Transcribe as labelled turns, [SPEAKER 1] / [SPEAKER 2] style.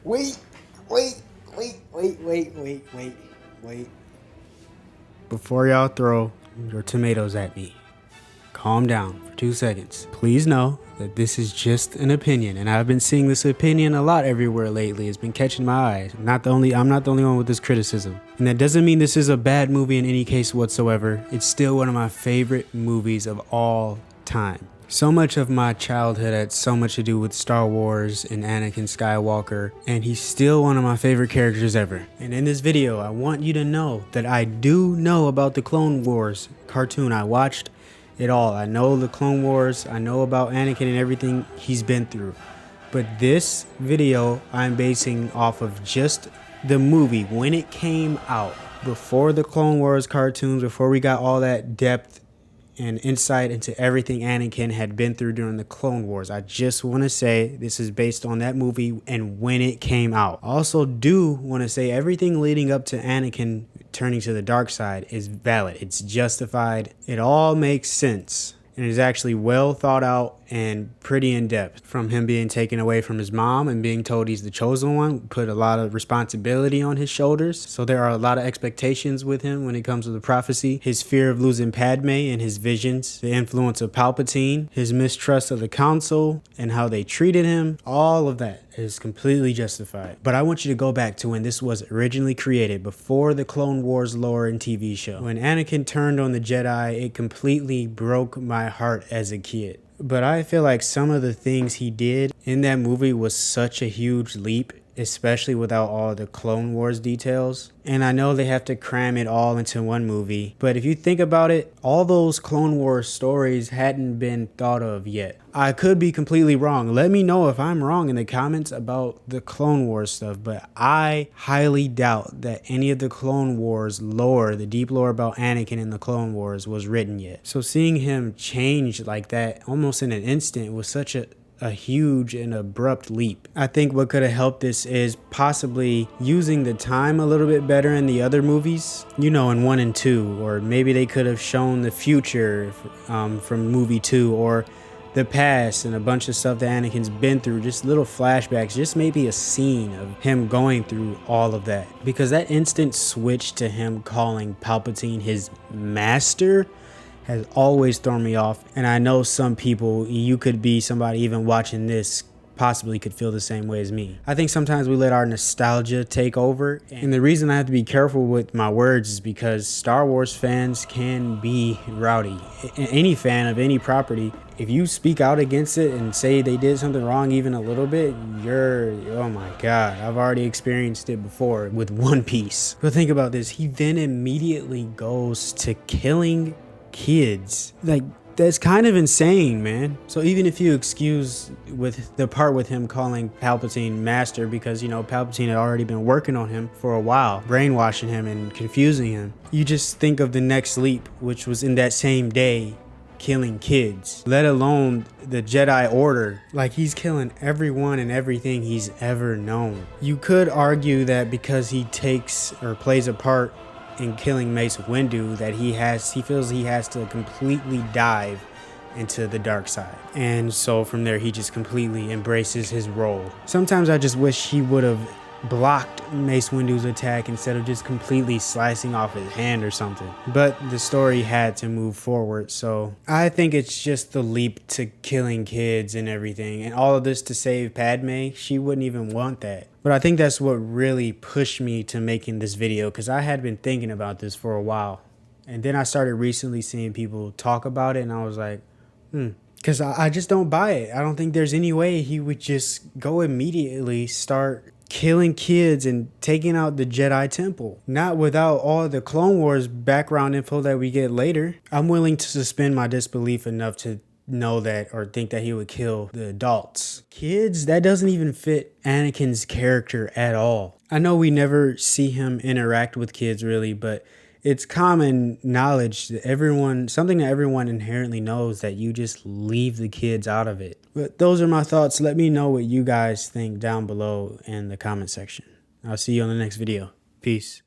[SPEAKER 1] Wait, wait, wait, wait, wait, wait, wait, wait. Before y'all throw your tomatoes at me, calm down for 2 seconds. Please know that this is just an opinion, and I've been seeing this opinion a lot everywhere lately. It's been catching my eye. I'm not the only one with this criticism. And that doesn't mean this is a bad movie in any case whatsoever. It's still one of my favorite movies of all time. So much of my childhood had so much to do with Star Wars and Anakin Skywalker, and he's still one of my favorite characters ever. And in this video, I want you to know that I do know about the Clone Wars cartoon. I watched it all. I know the Clone Wars, I know about Anakin and everything he's been through. But this video I'm basing off of just the movie when it came out. Before the Clone Wars cartoons, before we got all that depth and insight into everything Anakin had been through during the Clone Wars. I just want to say this is based on that movie and when it came out. I also do want to say everything leading up to Anakin turning to the dark side is valid. It's justified. It all makes sense. And is actually well thought out and pretty in depth. From him being taken away from his mom and being told he's the chosen one, put a lot of responsibility on his shoulders. So there are a lot of expectations with him when it comes to the prophecy. His fear of losing Padme and his visions, the influence of Palpatine, his mistrust of the council and how they treated him. All of that is completely justified. But I want you to go back to when this was originally created, before the Clone Wars lore and TV show. When Anakin turned on the Jedi, it completely broke my heart as a kid. But I feel like some of the things he did in that movie was such a huge leap, especially without all the Clone Wars details. And I know they have to cram it all into one movie, but if you think about it, all those Clone Wars stories hadn't been thought of yet. I could be completely wrong. Let me know if I'm wrong in the comments about the Clone Wars stuff, but I highly doubt that any of the Clone Wars lore, the deep lore about Anakin in the Clone Wars, was written yet. So seeing him change like that almost in an instant was such a huge and abrupt leap. I think what could have helped this is possibly using the time a little bit better in the other movies, you know, in 1 and 2, or maybe they could have shown the future from movie 2, or the past and a bunch of stuff that Anakin's been through, just little flashbacks, just maybe a scene of him going through all of that. Because that instant switch to him calling Palpatine his master has always thrown me off, and I know some people, you could be somebody even watching this, possibly could feel the same way as me. I think sometimes we let our nostalgia take over, and the reason I have to be careful with my words is because Star Wars fans can be rowdy. Any fan of any property, if you speak out against it and say they did something wrong even a little bit, oh my God, I've already experienced it before with One Piece. But think about this, he then immediately goes to killing kids. Like, that's kind of insane, man. So even if you excuse with the part with him calling Palpatine master, because, you know, Palpatine had already been working on him for a while, brainwashing him and confusing him, you just think of the next leap, which was in that same day killing kids, let alone the Jedi Order. Like, he's killing everyone and everything he's ever known. You could argue that because he takes or plays a part in killing Mace Windu, that he feels he has to completely dive into the dark side, and so from there he just completely embraces his role. Sometimes I just wish he would have blocked Mace Windu's attack instead of just completely slicing off his hand or something, but the story had to move forward. So I think it's just the leap to killing kids and everything, and all of this to save Padme. She wouldn't even want that. But I think that's what really pushed me to making this video, because I had been thinking about this for a while. And then I started recently seeing people talk about it, and I was like, because I just don't buy it. I don't think there's any way he would just go immediately start killing kids and taking out the Jedi Temple. Not without all the Clone Wars background info that we get later. I'm willing to suspend my disbelief enough to know that or think that he would kill the adults. Kids, that doesn't even fit Anakin's character at all. I know we never see him interact with kids really, but it's common knowledge that something that everyone inherently knows, that you just leave the kids out of it. But those are my thoughts. Let me know what you guys think down below in the comment section. I'll see you on the next video. Peace.